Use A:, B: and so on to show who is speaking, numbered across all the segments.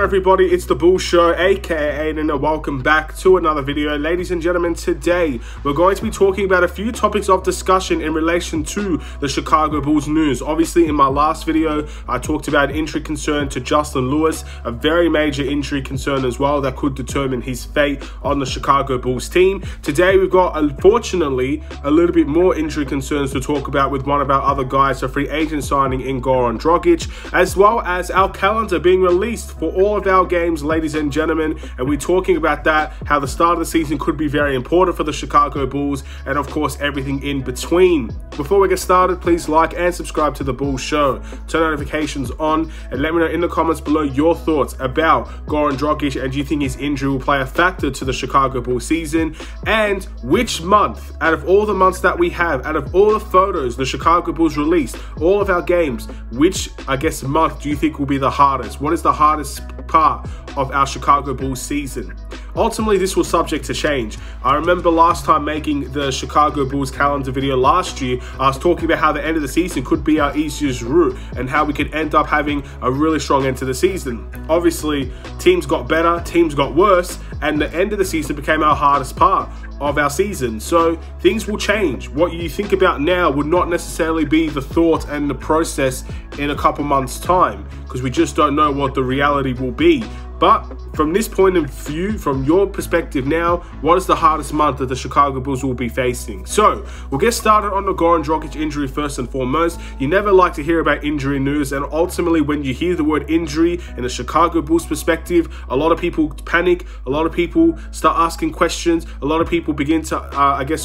A: everybody, it's the Bull Show, aka Aidan, and welcome back to another video. Ladies and gentlemen, today we're going to be talking about a few topics of discussion in relation to the Chicago Bulls news. Obviously, in my last video, I talked about injury concern to Justin Lewis, a very major injury concern as well that could determine his fate on the Chicago Bulls team. Today, we've got, unfortunately, a little bit more injury concerns to talk about with one of our other guys, a free agent signing in Goran Dragic, as well as our calendar being released for all of our games, ladies and gentlemen, and we're talking about that, how the start of the season could be very important for the Chicago Bulls, and of course everything in between. Before we get started, please like and subscribe to the Bull Show, turn notifications on, and let me know in the comments below your thoughts about Goran Dragic, and do you think his injury will play a factor to the Chicago Bulls season, and which month, out of all the months that we have, out of all the photos the Chicago Bulls released, all of our games, which month do you think will be the hardest? What is the hardest part of our Chicago Bulls season? Ultimately, this was subject to change. I remember last time making the Chicago Bulls calendar video last year, I was talking about how the end of the season could be our easiest route and how we could end up having a really strong end to the season. Obviously, teams got better, teams got worse, and the end of the season became our hardest part of our season. So things will change. What you think about now would not necessarily be the thought and the process in a couple months' time, because we just don't know what the reality will be. But from this point of view, from your perspective now, what is the hardest month that the Chicago Bulls will be facing? So we'll get started on the Goran Dragic injury first and foremost. You never like to hear about injury news, and ultimately when you hear the word injury in the Chicago Bulls perspective, a lot of people panic, a lot of people start asking questions, a lot of people begin to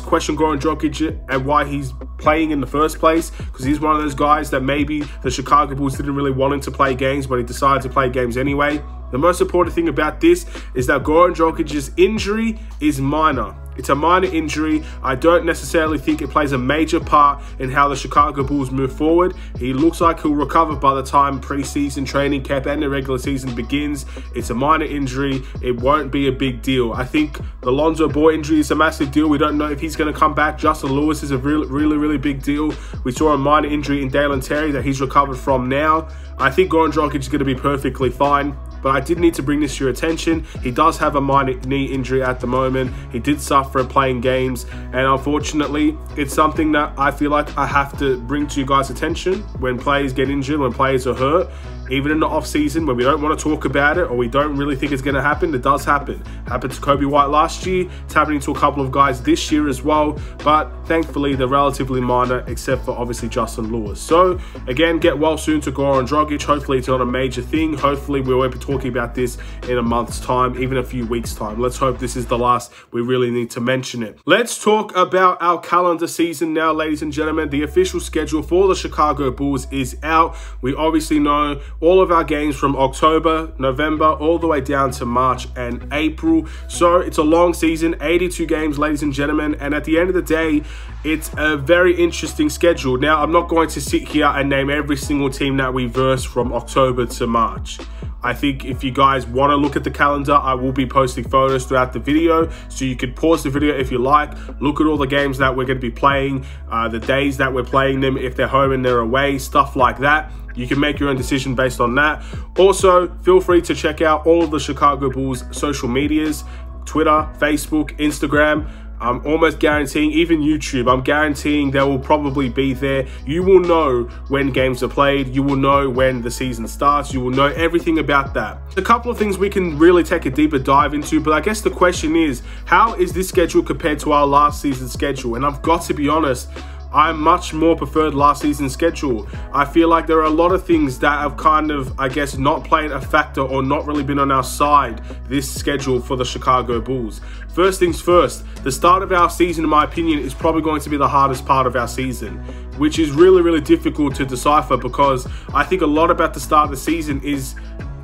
A: question Goran Dragic and why he's playing in the first place, because he's one of those guys that maybe the Chicago Bulls didn't really want him to play games, but he decided to play games anyway. The most important thing about this is that Goran Dragic's injury is minor. It's a minor injury. I don't necessarily think it plays a major part in how the Chicago Bulls move forward. He looks like he'll recover by the time preseason training camp and the regular season begins. It's a minor injury. It won't be a big deal. I think the Lonzo Ball injury is a massive deal. We don't know if he's going to come back. Justin Lewis is a really big deal. We saw a minor injury in Dalen Terry that he's recovered from now. I think Goran Dragic is going to be perfectly fine. But I did need to bring this to your attention. He does have a minor knee injury at the moment. He did suffer playing games, and unfortunately, it's something that I feel like I have to bring to you guys' attention when players get injured, when players are hurt. Even in the off season, when we don't want to talk about it or we don't really think it's going to happen, it does happen. Happened to Kobe White last year. It's happening to a couple of guys this year as well. But thankfully, they're relatively minor, except for obviously Justin Lewis. So again, get well soon to Goran Dragic. Hopefully, it's not a major thing. Hopefully, we won't be talking about this in a month's time, even a few weeks' time. Let's hope this is the last we really need to mention it. Let's talk about our calendar season now, ladies and gentlemen. The official schedule for the Chicago Bulls is out. We obviously know all of our games from October, November, all the way down to March and April. So it's a long season, 82 games, ladies and gentlemen. And at the end of the day, it's a very interesting schedule. Now, I'm not going to sit here and name every single team that we verse from October to March. I think if you guys want to look at the calendar, I will be posting photos throughout the video, so you could pause the video if you like, look at all the games that we're going to be playing, the days that we're playing them, if they're home and they're away, stuff like that. You can make your own decision based on that. Also, feel free to check out all of the Chicago Bulls social medias, Twitter, Facebook, Instagram. I'm almost guaranteeing, even YouTube, I'm guaranteeing they will probably be there. You will know when games are played. You will know when the season starts. You will know everything about that. A couple of things we can really take a deeper dive into, but I guess the question is, how is this schedule compared to our last season's schedule? And I've got to be honest, I much more preferred last season's schedule. I feel like there are a lot of things that have kind of, not played a factor or not really been on our side this schedule for the Chicago Bulls. First things first, the start of our season, in my opinion, is probably going to be the hardest part of our season, which is really difficult to decipher, because I think a lot about the start of the season is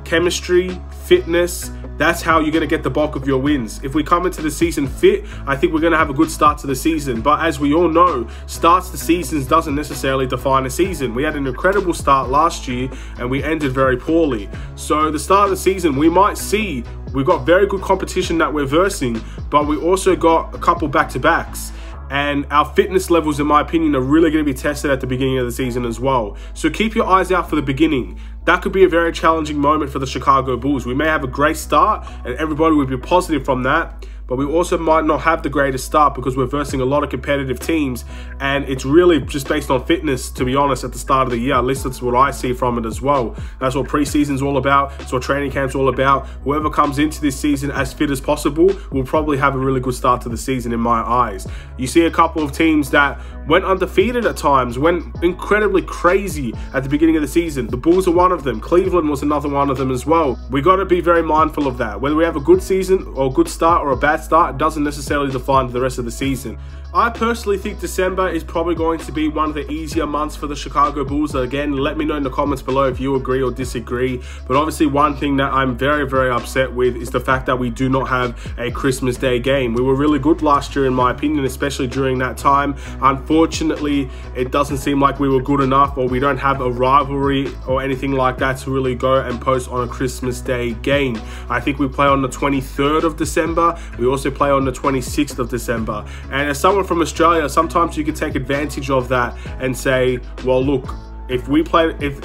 A: chemistry, fitness. That's how you're going to get the bulk of your wins. If we come into the season fit, I think we're going to have a good start to the season. But as we all know, starts to seasons doesn't necessarily define a season. We had an incredible start last year and we ended very poorly. So the start of the season, we might see we've got very good competition that we're versing, but we also got a couple back-to-backs. And our fitness levels, in my opinion, are really going to be tested at the beginning of the season as well. So keep your eyes out for the beginning. That could be a very challenging moment for the Chicago Bulls. We may have a great start and everybody would be positive from that, but we also might not have the greatest start because we're versing a lot of competitive teams, and it's really just based on fitness, to be honest, at the start of the year. At least that's what I see from it as well. That's what preseason's all about. That's what training camp's all about. Whoever comes into this season as fit as possible will probably have a really good start to the season in my eyes. You see a couple of teams that went undefeated at times, went incredibly crazy at the beginning of the season. The Bulls are one of them. Cleveland was another one of them as well. We got to be very mindful of that. Whether we have a good season or a good start or a bad start, it doesn't necessarily define the rest of the season. I personally think December is probably going to be one of the easier months for the Chicago Bulls. Again, let me know in the comments below if you agree or disagree. But obviously one thing that I'm very, very upset with is the fact that we do not have a Christmas Day game. We were really good last year, in my opinion, especially during that time. Unfortunately, it doesn't seem like we were good enough, or we don't have a rivalry or anything like that to really go and post on a Christmas Day game. I think we play on the 23rd of December. We also play on the 26th of December. And as someone from Australia, sometimes you can take advantage of that and say, well, look, if we played, if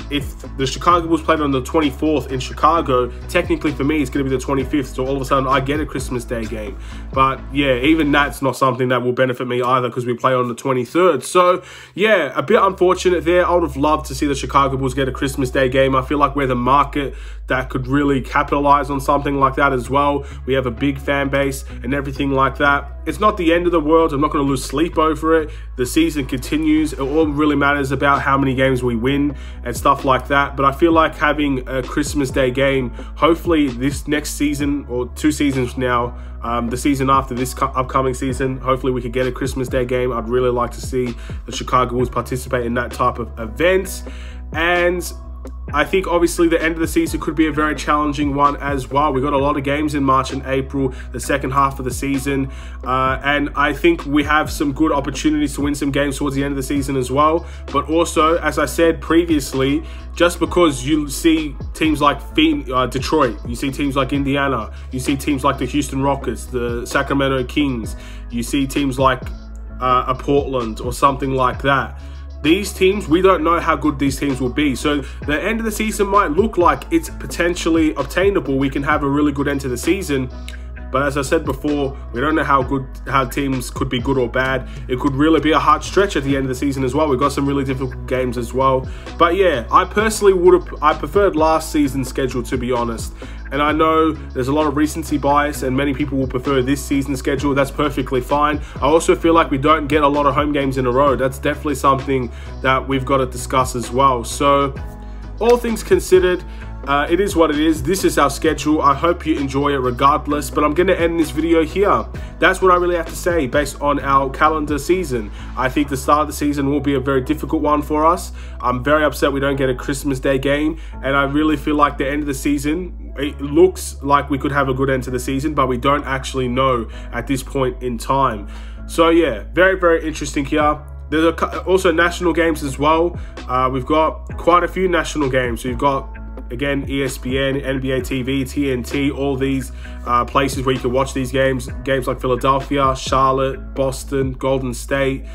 A: the Chicago Bulls played on the 24th in Chicago, technically for me it's going to be the 25th, so all of a sudden I get a Christmas Day game. But yeah, even that's not something that will benefit me either, because we play on the 23rd. So yeah, a bit unfortunate there. I would have loved to see the Chicago Bulls get a Christmas Day game. I feel like we're the market that could really capitalize on something like that as well. We have a big fan base and everything like that. It's not the end of the world. I'm not going to lose sleep over it. The season continues. It all really matters about how many games we win and stuff like that. But I feel like having a Christmas Day game, hopefully this next season or 2 seasons now, the season after this upcoming season, hopefully we could get a Christmas Day game. I'd really like to see the Chicago Bulls participate in that type of event. And I think obviously the end of the season could be a very challenging one as well. We got a lot of games in March and April, the second half of the season. And I think we have some good opportunities to win some games towards the end of the season as well. But also, as I said previously, just because you see teams like Detroit, you see teams like Indiana, you see teams like the Houston Rockets, the Sacramento Kings, you see teams like a Portland or something like that. These teams, we don't know how good these teams will be. So the end of the season might look like it's potentially obtainable. We can have a really good end to the season. But as I said before, we don't know how teams could be good or bad. It could really be a hard stretch at the end of the season as well. We've got some really difficult games as well. But yeah, I personally I preferred last season's schedule, to be honest. And I know there's a lot of recency bias and many people will prefer this season's schedule. That's perfectly fine. I also feel like we don't get a lot of home games in a row. That's definitely something that we've got to discuss as well. So all things considered, it is what it is. This is our schedule. I hope you enjoy it regardless, but I'm going to end this video here. That's what I really have to say based on our calendar season. I think the start of the season will be a very difficult one for us. I'm very upset we don't get a Christmas Day game, and I really feel like the end of the season, it looks like we could have a good end to the season, but we don't actually know at this point in time. So yeah, very, very interesting here. There's also national games as well. We've got quite a few national games. So you've got, again, ESPN, NBA TV, TNT, all these places where you can watch these games. Games like Philadelphia, Charlotte, Boston, Golden State.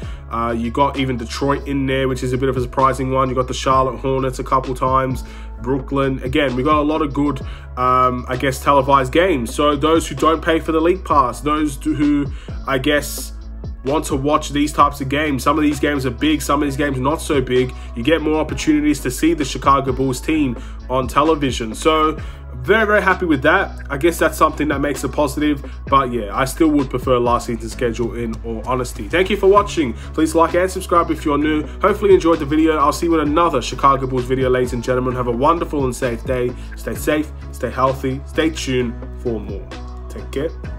A: You got even Detroit in there, which is a bit of a surprising one. You got the Charlotte Hornets a couple times, Brooklyn. Again, we got a lot of good, I guess, televised games. So those who don't pay for the league pass, those who, I guess, want to watch these types of games. Some of these games are big, some of these games not so big. You get more opportunities to see the Chicago Bulls team on television. So very, very happy with that. I guess that's something that makes it positive. But yeah, I still would prefer last season's schedule in all honesty. Thank you for watching. Please like and subscribe if you're new. Hopefully you enjoyed the video. I'll see you in another Chicago Bulls video, ladies and gentlemen. Have a wonderful and safe day. Stay safe, stay healthy, stay tuned for more. Take care.